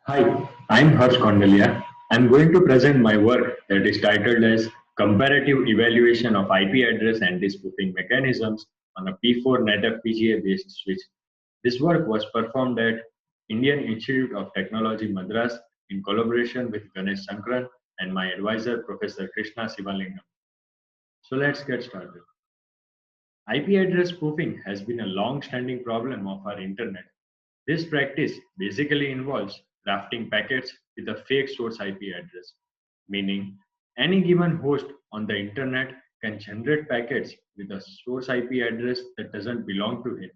Hi, I'm Gondaliya. I'm going to present my work that is titled as Comparative Evaluation of IP Address Anti-Spoofing Mechanisms on a P4-NetFPGA-based switch. This work was performed at Indian Institute of Technology, Madras, in collaboration with Ganesh Sankaran and my advisor, Professor Krishna Sivalingam. So let's get started. IP address spoofing has been a long-standing problem of our internet. This practice basically involves drafting packets with a fake source IP address, meaning any given host on the internet can generate packets with a source IP address that doesn't belong to it.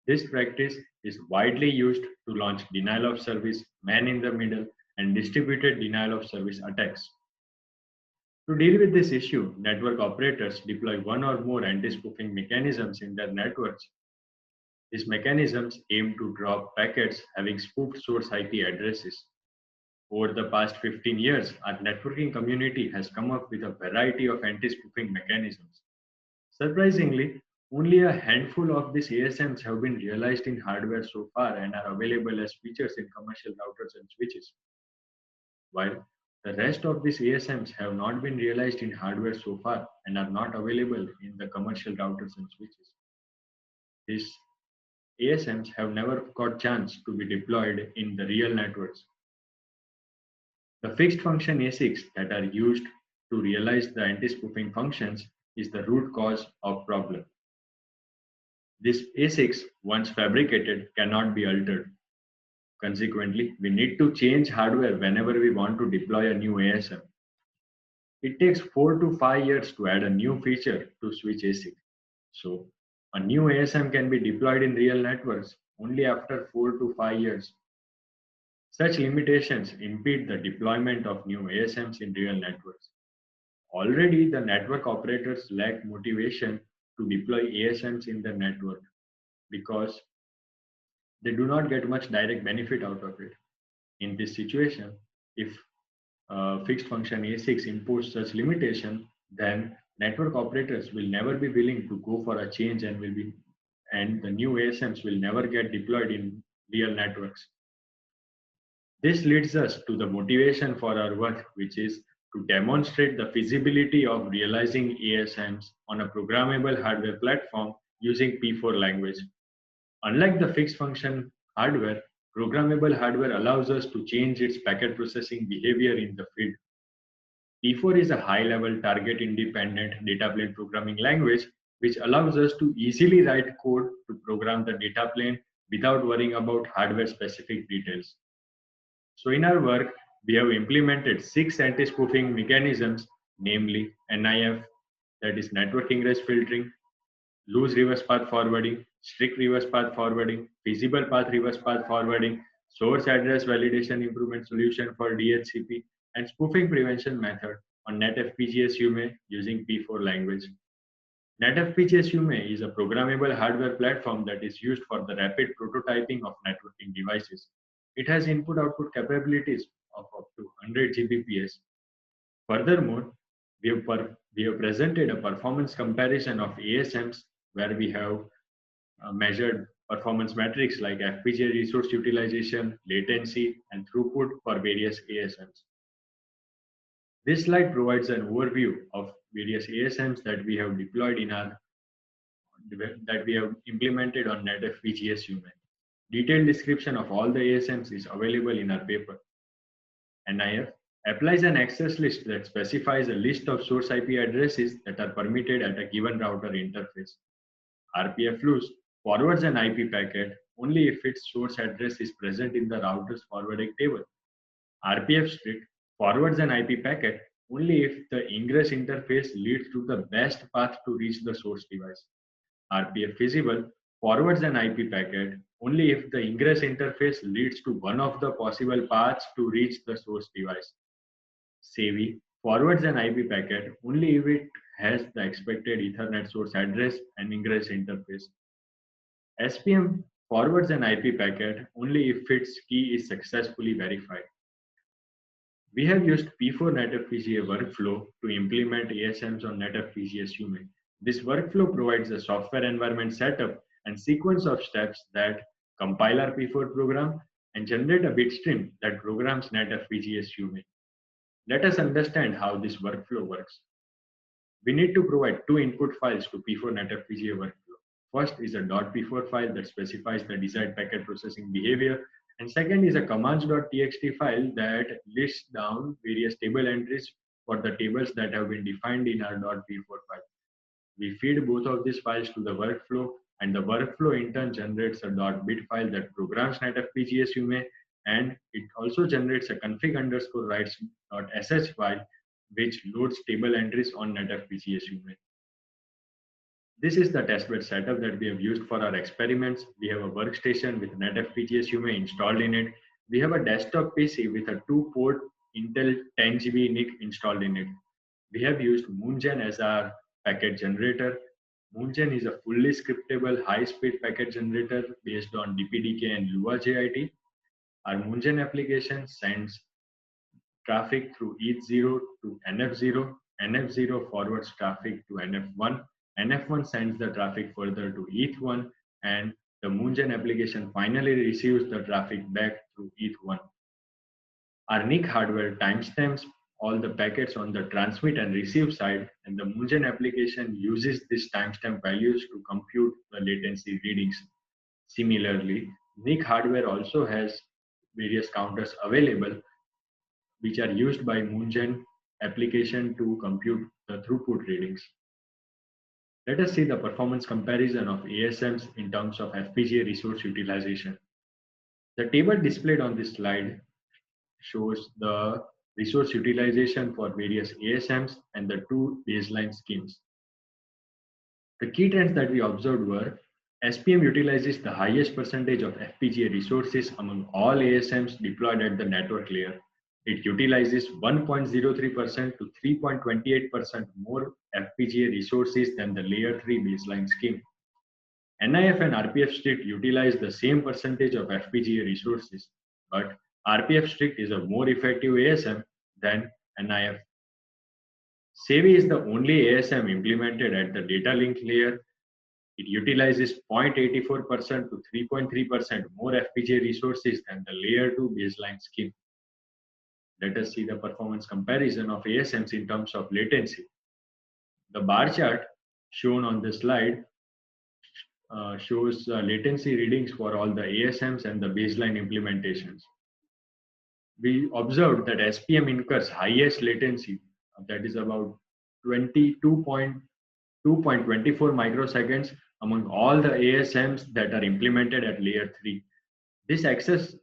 This practice is widely used to launch denial of service, man in the middle, and distributed denial of service attacks. To deal with this issue, network operators deploy one or more anti-spoofing mechanisms in their networks. These mechanisms aim to drop packets having spoofed source IP addresses. Over the past 15 years, our networking community has come up with a variety of anti-spoofing mechanisms. Surprisingly, only a handful of these ASMs have been realized in hardware so far and are available as features in commercial routers and switches. While the rest of these ASMs have not been realized in hardware so far and are not available in the commercial routers and switches. These ASMs have never got chance to be deployed in the real networks. The fixed function ASICs that are used to realize the anti-spoofing functions is the root cause of problem. These ASICs, once fabricated, cannot be altered. Consequently, we need to change hardware whenever we want to deploy a new ASM. It takes 4 to 5 years to add a new feature to switch ASIC. So, a new ASM can be deployed in real networks only after 4 to 5 years. Such limitations impede the deployment of new ASMs in real networks. Already, the network operators lack motivation to deploy ASMs in their network because they do not get much direct benefit out of it. In this situation, if fixed function ASICs impose such limitation, then network operators will never be willing to go for a change and the new ASMs will never get deployed in real networks. This leads us to the motivation for our work, which is to demonstrate the feasibility of realizing ASMs on a programmable hardware platform using P4 language. Unlike the fixed function hardware, programmable hardware allows us to change its packet processing behavior in the field. P4 is a high-level target-independent data plane programming language which allows us to easily write code to program the data plane without worrying about hardware-specific details. So in our work, we have implemented 6 anti-spoofing mechanisms, namely NIF, that is network ingress filtering, loose reverse path forwarding, strict reverse path forwarding, feasible path reverse path forwarding, source address validation improvement solution for DHCP, and spoofing prevention method on NetFPGA Sume using P4 language. NetFPGA Sume is a programmable hardware platform that is used for the rapid prototyping of networking devices. It has input-output capabilities of up to 100 Gbps. Furthermore, we have presented a performance comparison of ASMs where we have measured performance metrics like FPGA resource utilization, latency, and throughput for various ASMs. This slide provides an overview of various ASMs that we have deployed that we have implemented on NetFPGA Sume. Detailed description of all the ASMs is available in our paper. NIF applies an access list that specifies a list of source IP addresses that are permitted at a given router interface. RPF loose forwards an IP packet only if its source address is present in the router's forwarding table. RPF strict forwards an IP packet only if the ingress interface leads to the best path to reach the source device. RPF feasible forwards an IP packet only if the ingress interface leads to one of the possible paths to reach the source device. SAVI forwards an IP packet only if it has the expected Ethernet source address and ingress interface. SPM forwards an IP packet only if its key is successfully verified. We have used P4-NetFPGA Workflow to implement ASMs on NetFPGA Sume. This workflow provides a software environment setup and sequence of steps that compile our P4 program and generate a bit stream that programs NetFPGA Sume. Let us understand how this workflow works. We need to provide two input files to P4-NetFPGA Workflow. First is a .p4 file that specifies the desired packet processing behavior, and second is a commands.txt file that lists down various table entries for the tables that have been defined in our .p4 file. We feed both of these files to the workflow, and the workflow in turn generates a .bit file that programs NetFPGA Sume, and it also generates a config_writes.sh file which loads table entries on NetFPGA Sume. This is the testbed setup that we have used for our experiments. We have a workstation with NetFPGA Sume installed in it. We have a desktop PC with a 2-port Intel 10GB NIC installed in it. We have used Moongen as our packet generator. Moongen is a fully scriptable high-speed packet generator based on DPDK and Lua JIT. Our Moongen application sends traffic through ETH0 to NF0. NF0 forwards traffic to NF1. NF1 sends the traffic further to ETH1, and the Moongen application finally receives the traffic back through ETH1. Our NIC hardware timestamps all the packets on the transmit and receive side, and the Moongen application uses these timestamp values to compute the latency readings. Similarly, NIC hardware also has various counters available which are used by Moongen application to compute the throughput readings. Let us see the performance comparison of ASMs in terms of FPGA resource utilization. The table displayed on this slide shows the resource utilization for various ASMs and the two baseline schemes. The key trends that we observed were SPM utilizes the highest percentage of FPGA resources among all ASMs deployed at the network layer. It utilizes 1.03% to 3.28% more FPGA resources than the layer 3 baseline scheme. NIF and RPF strict utilize the same percentage of FPGA resources, but RPF strict is a more effective ASM than NIF. SEVI is the only ASM implemented at the data link layer. It utilizes 0.84% to 3.3% more FPGA resources than the layer 2 baseline scheme. Let us see the performance comparison of ASMs in terms of latency. The bar chart shown on this slide shows latency readings for all the ASMs and the baseline implementations. We observed that SPM incurs highest latency, that is about 22.24 microseconds among all the ASMs that are implemented at layer 3. This excess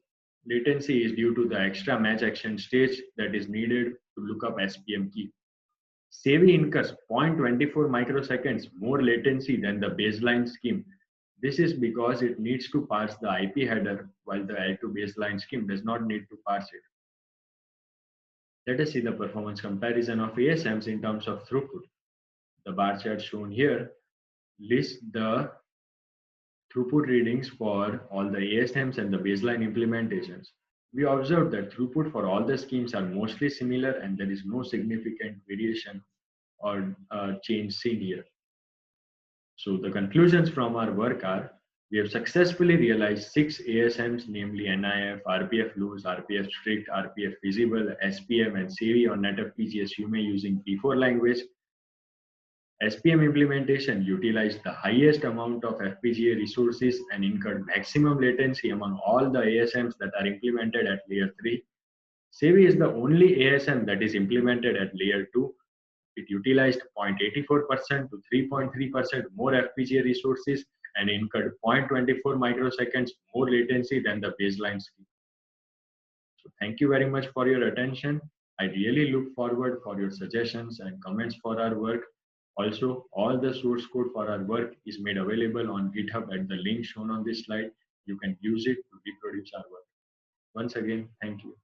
latency is due to the extra match action stage that is needed to look up SPM key. SEVI incurs 0.24 microseconds more latency than the baseline scheme. This is because it needs to parse the IP header while the L2 baseline scheme does not need to parse it. Let us see the performance comparison of ASMs in terms of throughput. The bar chart shown here lists the throughput readings for all the ASMs and the baseline implementations. We observed that throughput for all the schemes are mostly similar and there is no significant variation or change seen here. So the conclusions from our work are, we have successfully realized 6 ASMs, namely NIF, RPF loose, RPF strict, RPF visible, SPM and SEVI on NetFPGA Sume using P4 language. SPM implementation utilized the highest amount of FPGA resources and incurred maximum latency among all the ASMs that are implemented at layer 3. SEVI is the only ASM that is implemented at layer 2. It utilized 0.84% to 3.3% more FPGA resources and incurred 0.24 microseconds more latency than the baseline scheme. So thank you very much for your attention. I really look forward for your suggestions and comments for our work. Also, all the source code for our work is made available on GitHub at the link shown on this slide. You can use it to reproduce our work. Once again, thank you.